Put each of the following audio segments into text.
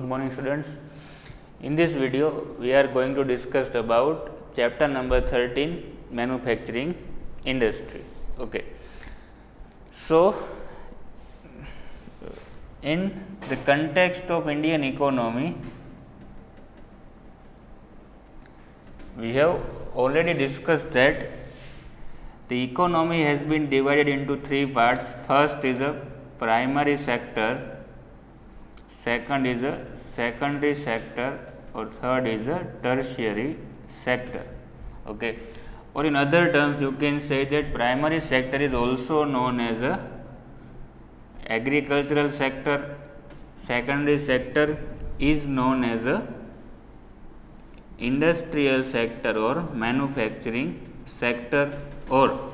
Good morning students. In this video we are going to discuss about chapter number 13 manufacturing industry. Okay. So in the context of Indian economy, we have already discussed that the economy has been divided into three parts. First is a primary sector, second is a secondary sector, or third is a tertiary sector. Okay. Or in other terms, you can say that primary sector is also known as a agricultural sector, secondary sector is known as a industrial sector or manufacturing sector, or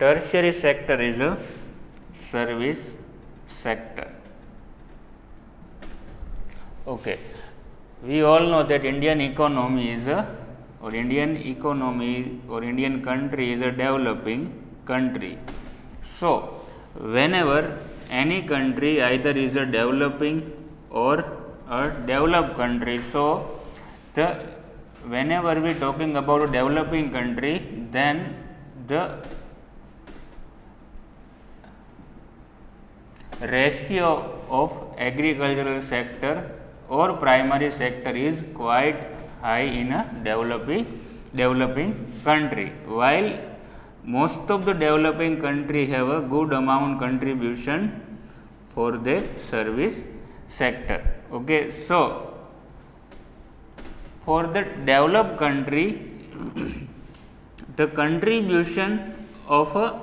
tertiary sector is a service sector. Okay. We all know that Indian economy is a Indian country is a developing country. So whenever any country either is a developing or a developed country, so whenever we talking about a developing country, then the ratio of agricultural sector or primary sector is quite high in a developing country, while most of the developing country have a good amount contribution for their service sector. Okay. So for the developed country, the contribution of a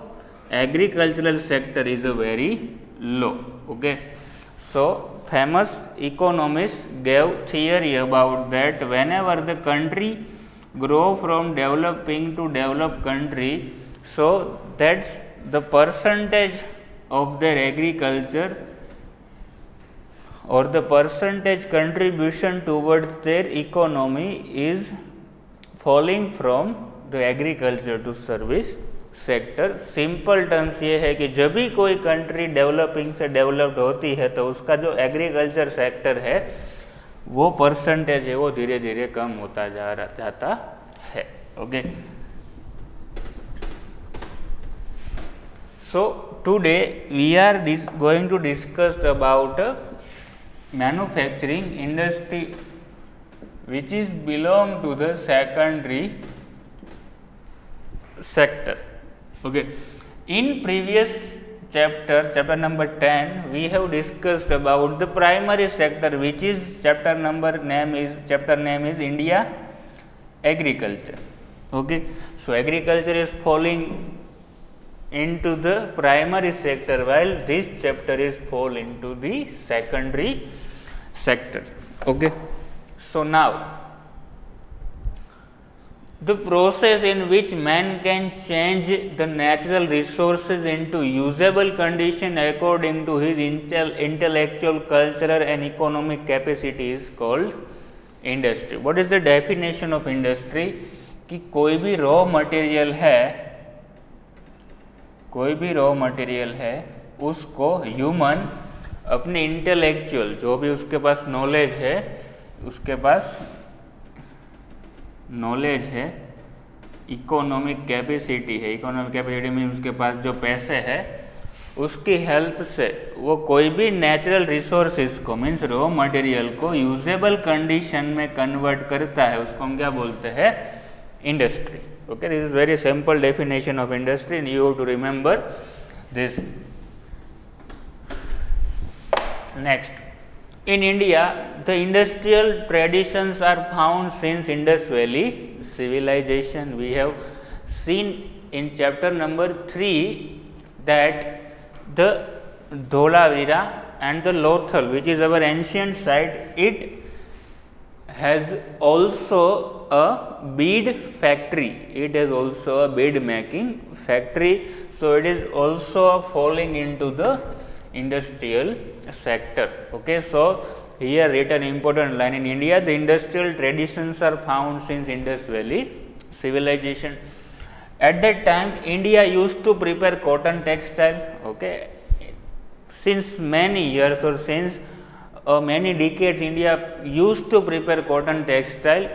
agricultural sector is a very low. Okay. So famous economists gave theory about that whenever the country grow from developing to developed country, so that's the percentage of their agriculture or the percentage contribution towards their economy is falling from the agriculture to service sector. Simple terms ये है कि जब भी कोई country developing से developed होती है तो उसका जो एग्रीकल्चर सेक्टर है वो परसेंटेज है वो धीरे धीरे कम होता जाता है. Okay. So today we are going to discuss about manufacturing industry which is belong to the secondary sector. Okay. In previous chapter number 10, we have discussed about the primary sector, which is chapter name is India agriculture. Okay. So agriculture is falling into the primary sector, while this chapter is fall into the secondary sector. Okay. So now the process in which man can change the natural resources into usable condition according to his intellectual, cultural and economic capacity is called industry. What is the definition of industry? कि कोई भी raw material है उसको human अपने intellectual, जो भी उसके पास knowledge है, इकोनॉमिक कैपेसिटी है, इकोनॉमिक कैपेसिटी मीन उसके पास जो पैसे है उसकी हेल्प से वो कोई भी नेचुरल रिसोर्सेज को मीन्स रॉ मटेरियल को यूजेबल कंडीशन में कन्वर्ट करता है, उसको हम क्या बोलते हैं? Industry. Okay. This is very simple definition of industry and you have to remember this. Next, in India, the industrial traditions are found since Indus Valley civilization. We have seen in chapter number 3 that the Dholavira and the Lothal, which is our ancient site, it has also a bead factory. It has also a bead making factory. So it is also falling into the industrial sector. Okay. So here written important line, in India the industrial traditions are found since Indus Valley civilization. At that time India used to prepare cotton textile. Okay. Since many years or since many decades India used to prepare cotton textile,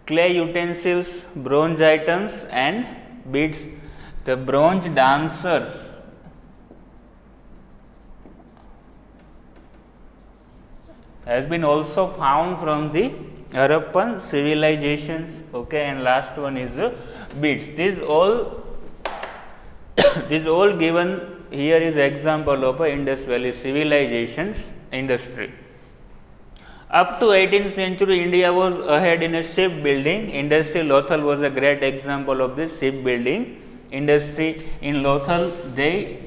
clay utensils, bronze items and beads. The bronze dancers has been also found from the Harappan civilizations. Okay, and last one is the beads. These all this all given here is example of a Indus Valley civilizations industry. Up to 18th century, India was ahead in a shipbuilding industry. Lothal was a great example of this shipbuilding industry. In Lothal, they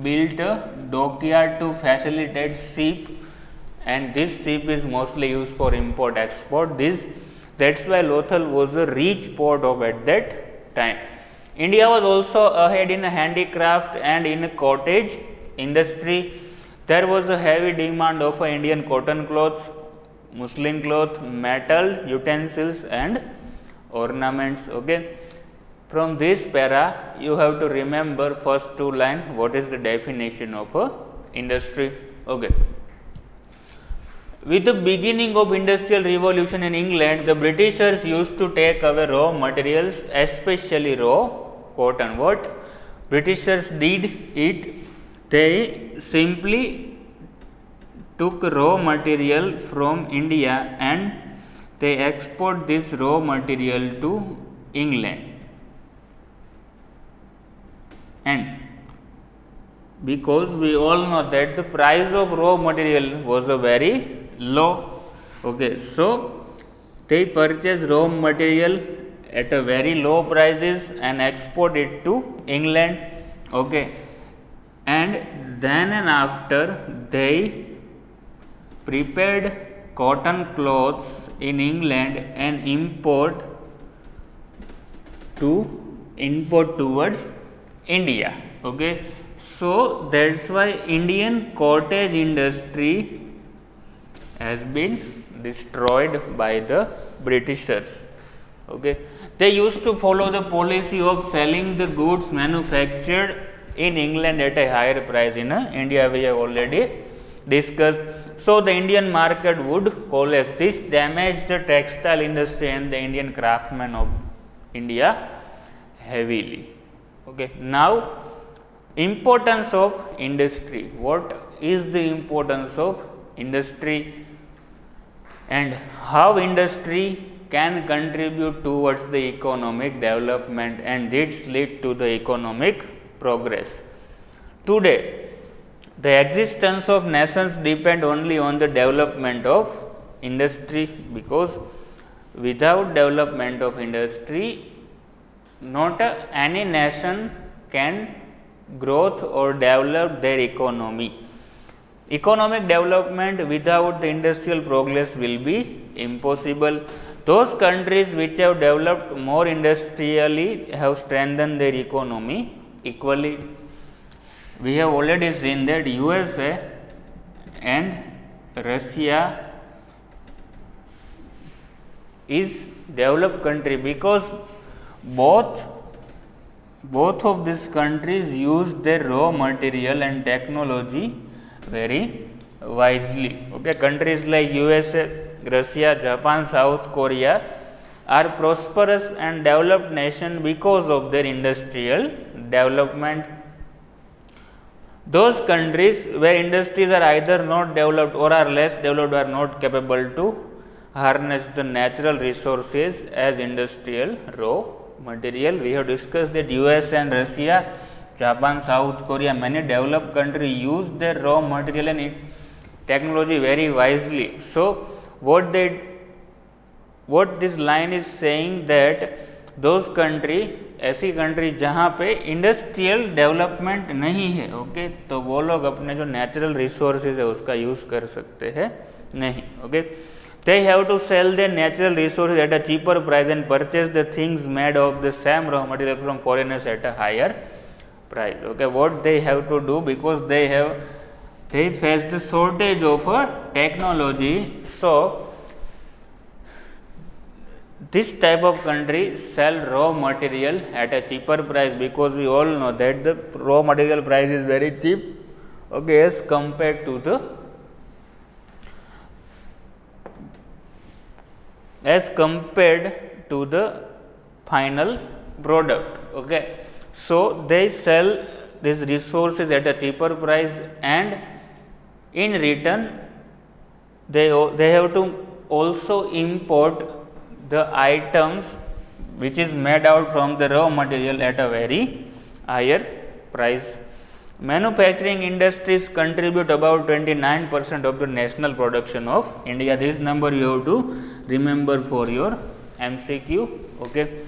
built a dockyard to facilitate ship, and this ship is mostly used for import export. That's why Lothal was a rich port of at that time. India was also ahead in handicraft and in cottage industry. There was a heavy demand of Indian cotton cloth, muslin cloth, metal utensils and ornaments. Okay. From this para, you have to remember first two lines, what is the definition of a industry. Okay. With the beginning of industrial revolution in England, the Britishers used to take away raw materials, especially raw cotton. What Britishers did it, they simply took raw material from India and they export this raw material to England. And because we all know that the price of raw material was a very low. Okay, so they purchase raw material at a very low prices and export it to England. Okay, and then and after they prepared cotton clothes in England and import towards India. Okay, so that's why Indian cottage industry has been destroyed by the Britishers. Okay, they used to follow the policy of selling the goods manufactured in England at a higher price. In India, we have already discussed. So the Indian market would collapse. This damaged the textile industry and the Indian craftsmen of India heavily. Okay, now importance of industry. What is the importance of industry and how industry can contribute towards the economic development and this lead to the economic progress. Today, the existence of nations depend only on the development of industry, because without development of industry, not any nation can growth or develop their economy. Economic development without the industrial progress will be impossible. Those countries which have developed more industrially have strengthened their economy equally. We have already seen that USA and Russia is developed country because both of these countries use their raw material and technology very wisely. Okay, countries like USA, Russia, Japan, South Korea are prosperous and developed nation because of their industrial development. Those countries where industries are either not developed or are less developed are not capable to harness the natural resources as industrial raw material. We have discussed that US and Russia, Japan, South Korea, many developed countries use their raw material and technology very wisely. So, what this line is saying that those country ऐसी country जहाँ पे industrial development नहीं है, okay, तो वो लोग अपने जो नेचुरल रिसोर्सेज है उसका यूज़ कर सकते हैं नहीं. Okay, they have to sell their natural resources at a cheaper price and purchase the things made of the same raw material from foreigners at a higher price. Okay, what they have to do, because they face the shortage of technology, so this type of country sell raw material at a cheaper price, because we all know that the raw material price is very cheap, okay, as compared to the as compared to the final product. Okay. So, they sell these resources at a cheaper price, and in return they have to also import the items which is made out from the raw material at a very higher price. Manufacturing industries contribute about 29% of the national production of India. This number you have to remember for your MCQ. Okay.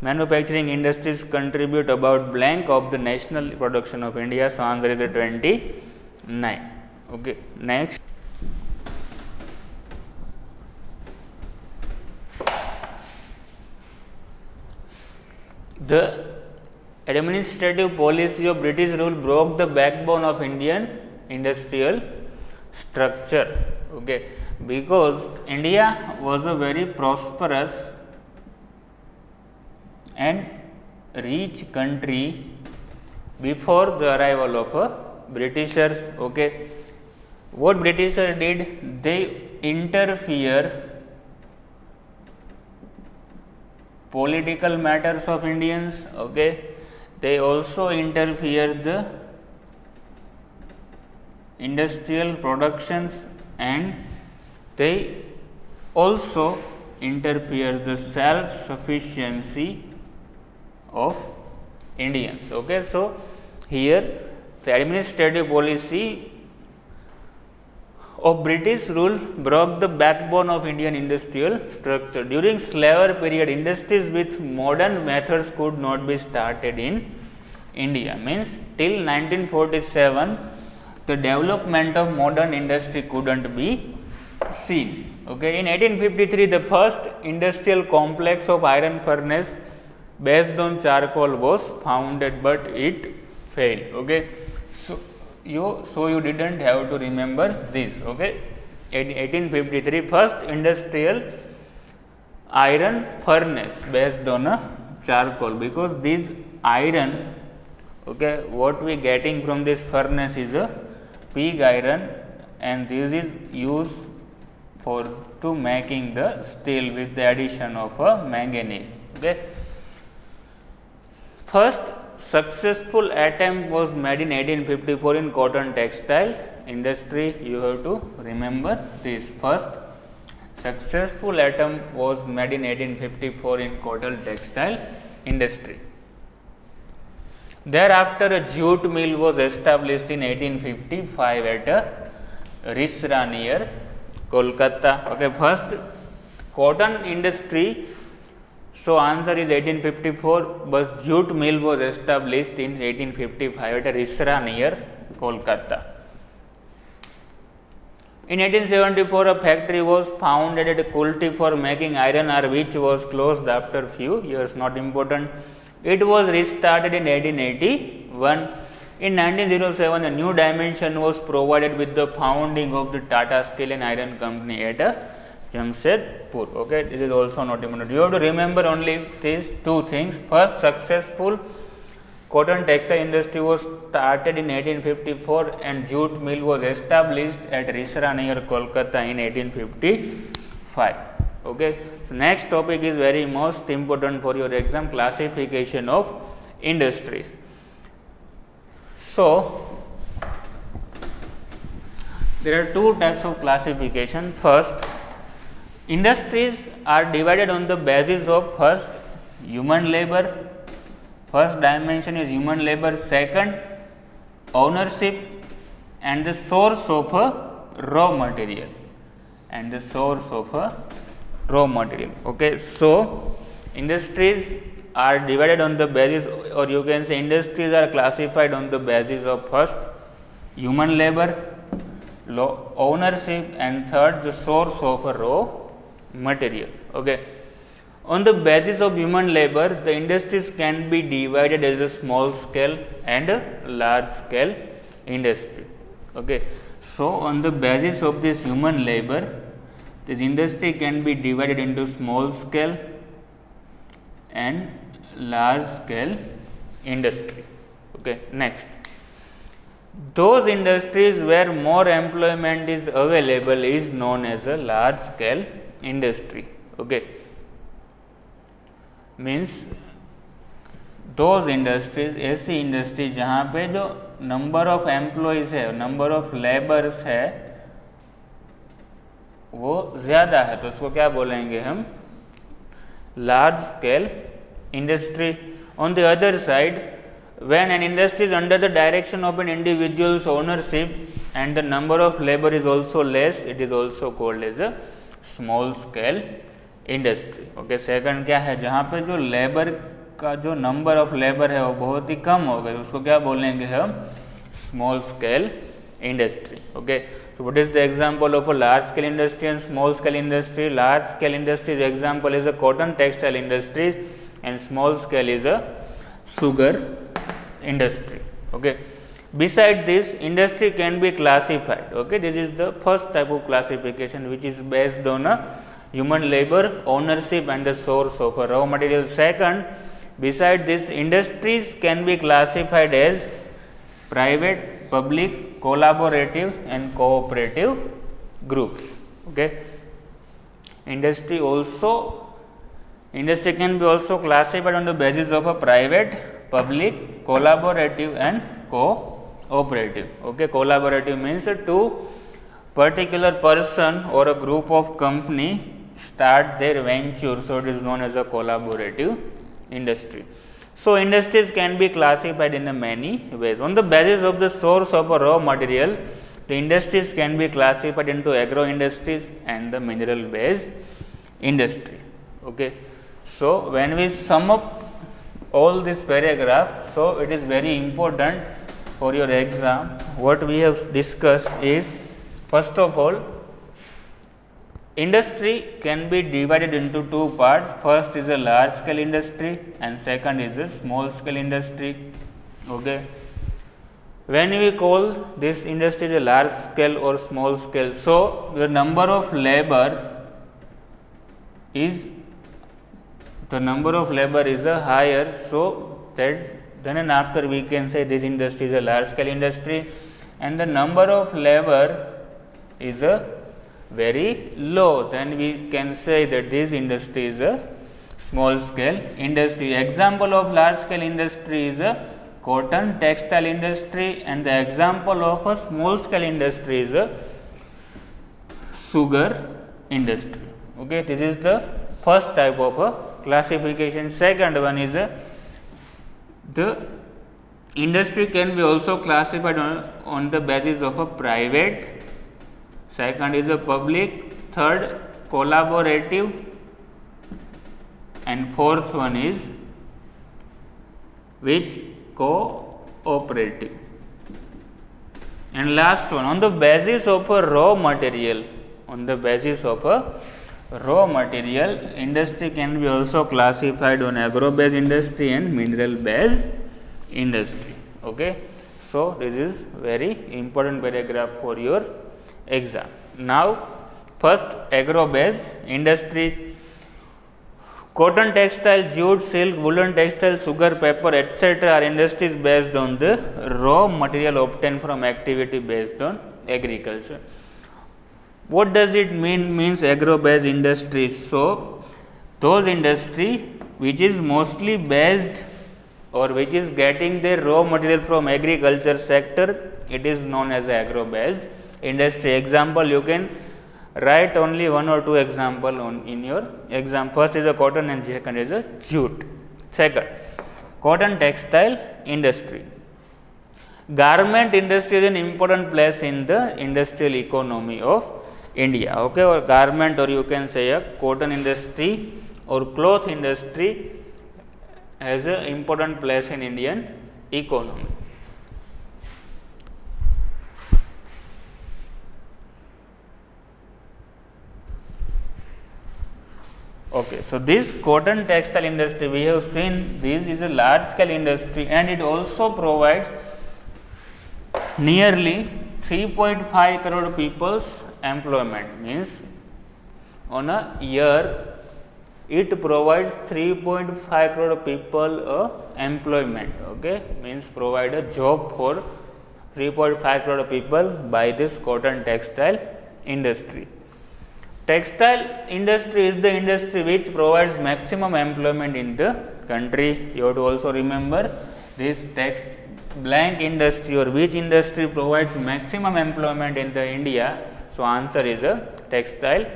Manufacturing industries contribute about blank of the national production of India. So, answer is 29. Okay. Next. The administrative policy of British rule broke the backbone of Indian industrial structure. Okay. Because India was a very prosperous and rich country before the arrival of Britishers. Okay. What Britishers did? They interfere political matters of Indians. Okay. They also interfere the industrial productions, and they also interfere the self-sufficiency of Indians. Okay. So, here the administrative policy of British rule broke the backbone of Indian industrial structure. During slavery period, industries with modern methods could not be started in India. Means till 1947, the development of modern industry couldn't be seen. Okay. In 1853, the first industrial complex of iron furnace based on charcoal was founded, but it failed. Okay. So, you didn't have to remember this. Okay. 1853, first industrial iron furnace based on a charcoal, because this iron, okay, what we getting from this furnace is a pig iron, and this is used for to making the steel with the addition of a manganese. Okay. First successful attempt was made in 1854 in cotton textile industry. You have to remember this. First successful attempt was made in 1854 in cotton textile industry. Thereafter, a jute mill was established in 1855 at Risra near Kolkata. Okay, first cotton industry. So, answer is 1854, but jute mill was established in 1855 at Risra near Kolkata. In 1874, a factory was founded at Kulti for making iron ore, which was closed after few years. Not important. It was restarted in 1881. In 1907, a new dimension was provided with the founding of the Tata Steel and Iron Company at Jamshedpur. Okay, this is also not important. You have to remember only these two things. First, successful cotton textile industry was started in 1854 and jute mill was established at Risra near Kolkata in 1855. Okay. So, next topic is very most important for your exam, classification of industries. So, there are two types of classification. First, industries are divided on the basis of first human labor. First dimension is human labor. Second, ownership and the source of a raw material. Okay. So, industries are divided on the basis, or you can say industries are classified on the basis of first human labor, ownership, and third the source of a raw material. Okay. On the basis of human labor, the industries can be divided as a small scale and a large scale industry. Okay. So, on the basis of this human labor, this industry can be divided into small scale and large scale industry. Okay. Next, those industries where more employment is available is known as a large scale industry. Okay, means those industries, ऐसी industries जहाँ पे जो number of employees है, number of labours है वो ज़्यादा है, तो उसको क्या बोलेंगे हम, large scale industry. On the other side, when an industry is under the direction of an individual's ownership and the number of labor is also less, it is also called as a small scale industry. Okay, second क्या है, जहाँ पे जो labour का जो number of labour है वो बहुत ही कम हो गए, उसको क्या बोलेंगे हम, small scale industry. Okay, so what is the example of a large scale industry and small scale industry? Large scale industries example is a cotton textile industry and small scale is a sugar industry. Okay, beside this, industry can be classified. Okay, this is the first type of classification which is based on a human labor ownership and the source of a raw material. Second, beside this, industries can be classified as private, public, collaborative and cooperative groups. Okay, industry can be also classified on the basis of a private, public, collaborative and cooperative. Okay, collaborative means two particular person or a group of company start their venture, so it is known as a collaborative industry. So industries can be classified in many ways. On the basis of the source of a raw material, the industries can be classified into agro industries and the mineral based industry. Okay, so when we sum up all this paragraph, so it is very important for your exam. What we have discussed is, first of all, industry can be divided into two parts. First is a large scale industry and second is a small scale industry. Okay, when we call this industry a large scale or small scale, so the number of labor is a higher, so that then and after we can say this industry is a large scale industry, and the number of labor is a very low, then we can say that this industry is a small scale industry. Example of large scale industry is a cotton textile industry, and the example of a small scale industry is a sugar industry. Okay, this is the first type of a classification. Second one is the industry can be also classified on the basis of a private, second is a public, third collaborative, and fourth one is which, cooperative, and last one on the basis of a raw material. On the basis of a raw material, industry can be also classified on agro based industry and mineral based industry. Okay, so this is very important paragraph for your exam. Now, first agro based industry, cotton textile, jute, silk, woolen textile, sugar, paper, etc. are industries based on the raw material obtained from activity based on agriculture. What does it mean? Means agro based industries. So those industry which is mostly based or which is getting their raw material from agriculture sector, it is known as agro based industry. Example, you can write only one or two example in your exam. First is a cotton and second is a jute. Second, cotton textile industry. Garment industry is an important place in the industrial economy of India. Okay, or garment, or you can say a cotton industry or cloth industry has an important place in Indian economy. Okay, so this cotton textile industry, we have seen this is a large scale industry and it also provides nearly 3.5 crore people's employment. Means on a year it provides 3.5 crore people employment. Okay, means provide a job for 3.5 crore people by this cotton textile industry. Textile industry is the industry which provides maximum employment in the country. You have to also remember this text blank industry or which industry provides maximum employment in the India. So, answer is a textile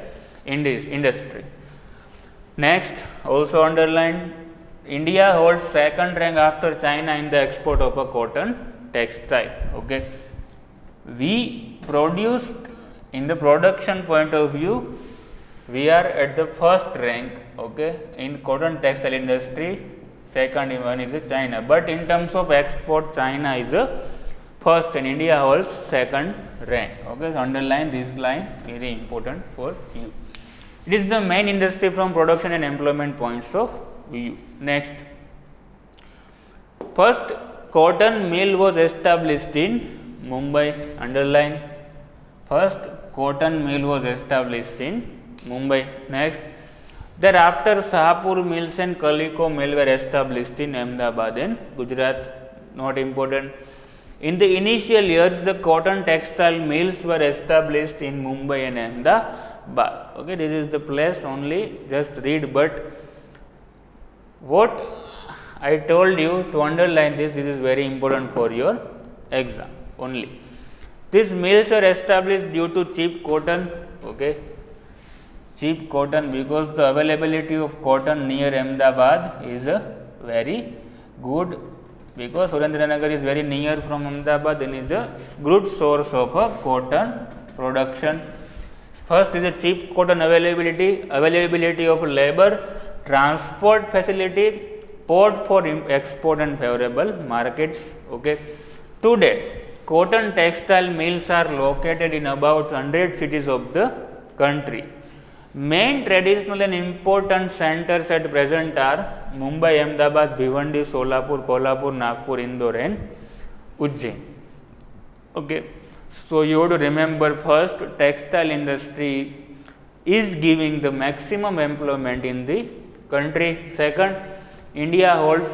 industry. Next, also underline, India holds second rank after China in the export of a cotton textile. Okay. We produced, in the production point of view, we are at the first rank, okay, in cotton textile industry. Second one is China, but in terms of export, China is a first and India holds second rank. Okay, so underline this line, very important for you. It is the main industry from production and employment points of view. Next, first cotton mill was established in Mumbai. Underline, first cotton mill was established in Mumbai. Next, thereafter Shahpur mills and Calico mill were established in Ahmedabad and Gujarat. Not important. In the initial years, the cotton textile mills were established in Mumbai and Ahmedabad. Okay, this is the place only, just read, but what I told you to underline this is very important for your exam only. These mills were established due to cheap cotton, okay, cheap cotton, because the availability of cotton near Ahmedabad is very good, because Surendranagar is very near from Ahmedabad and is a good source of cotton production. First is a cheap cotton availability of labor, transport facility, port for export and favorable markets. Okay. Today, cotton textile mills are located in about 100 cities of the country. Main traditional and important centers at present are Mumbai, Ahmedabad, Bhiwandi, Solapur, Kolhapur, Nagpur, Indore and Ujjain. Okay. So, you have to remember, first, textile industry is giving the maximum employment in the country. Second, India holds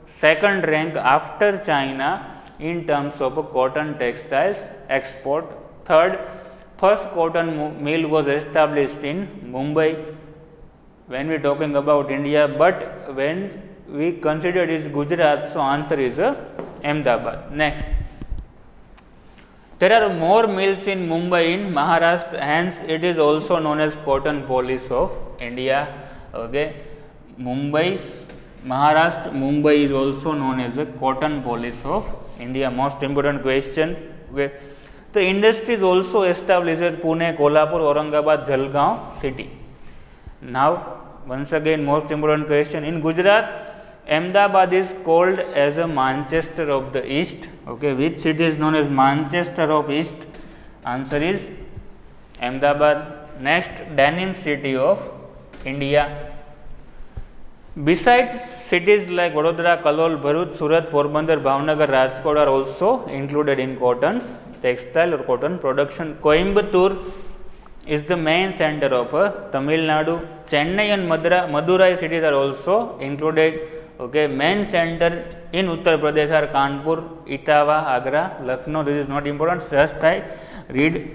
second rank after China in terms of cotton textiles export. Third, first cotton mill was established in Mumbai when we are talking about India, but when we consider it is Gujarat, so answer is Ahmedabad. Next, there are more mills in Mumbai in Maharashtra, hence it is also known as cotton polis of India. Okay. Maharashtra, Mumbai is also known as a cotton polis of India. Most important question. Okay. The industry is also established at Pune, Kolhapur, Aurangabad, Jalgaon city. Now, once again, most important question. In Gujarat, Ahmedabad is called as a Manchester of the East. Okay, which city is known as Manchester of East? Answer is Ahmedabad. Next, denim city of India. Besides, cities like Vadodara, Kalol, Bharuch, Surat, Porbandar, Bhavnagar, Rajkot are also included in cotton textile or cotton production. Coimbatore is the main center of Tamil Nadu. Chennai and Madurai cities are also included. Okay, main center in Uttar Pradesh are Kanpur, Etawah, Agra, Lucknow. This is not important. Just I read.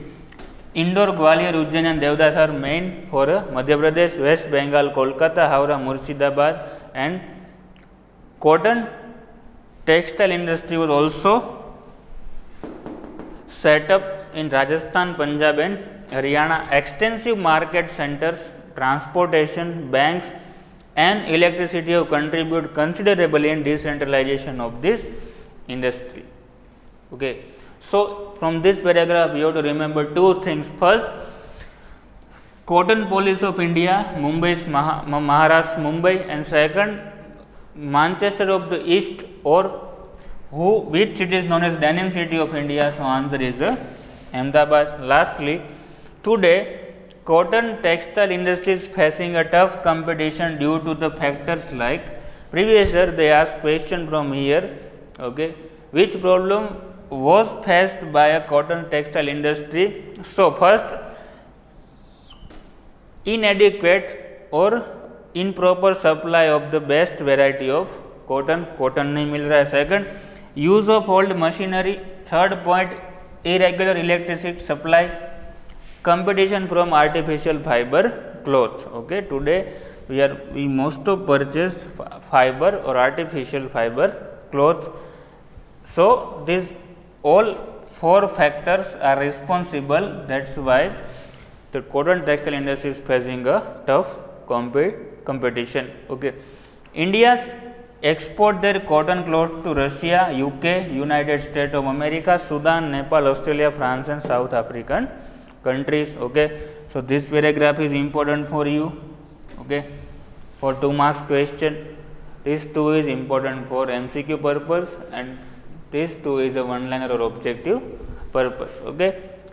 Indore, Gwalior, Ujjain and Devdas are main for Madhya Pradesh. West Bengal, Kolkata, Howrah, Murshidabad, and cotton textile industry was also set up in Rajasthan, Punjab and Haryana. Extensive market centers, transportation, banks and electricity have contributed considerably in decentralization of this industry. Okay. So, from this paragraph you have to remember two things. First, cotton polis of India, Mumbai, Maharashtra, Mumbai, and second, Manchester of the East, or which city is known as denim city of India. So, answer is Ahmedabad. Lastly, today cotton textile industry is facing a tough competition due to the factors like previous year they asked question from here. Okay, which problem was faced by a cotton textile industry? So, first, inadequate or improper supply of the best variety of cotton नहीं मिल रहा है. Second, use of old machinery. Third point, irregular electricity supply. competition from artificial fiber cloth. Okay, today we most of purchase fiber or artificial fiber cloth. So these all 4 factors are responsible. That's why the cotton textile industry is facing a tough competition. Okay, India's export their cotton cloth to Russia, UK, United States of America, Sudan, Nepal, Australia, France and South African countries. Okay, so this paragraph is important for you. Okay, for 2 marks question, this 2 is important for MCQ purpose and this 2 is a one liner or objective purpose. Okay,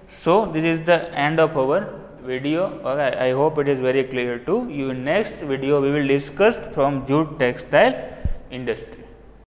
so this is the end of our video. Okay, I hope it is very clear to you. In next video we will discuss from jute textile industry.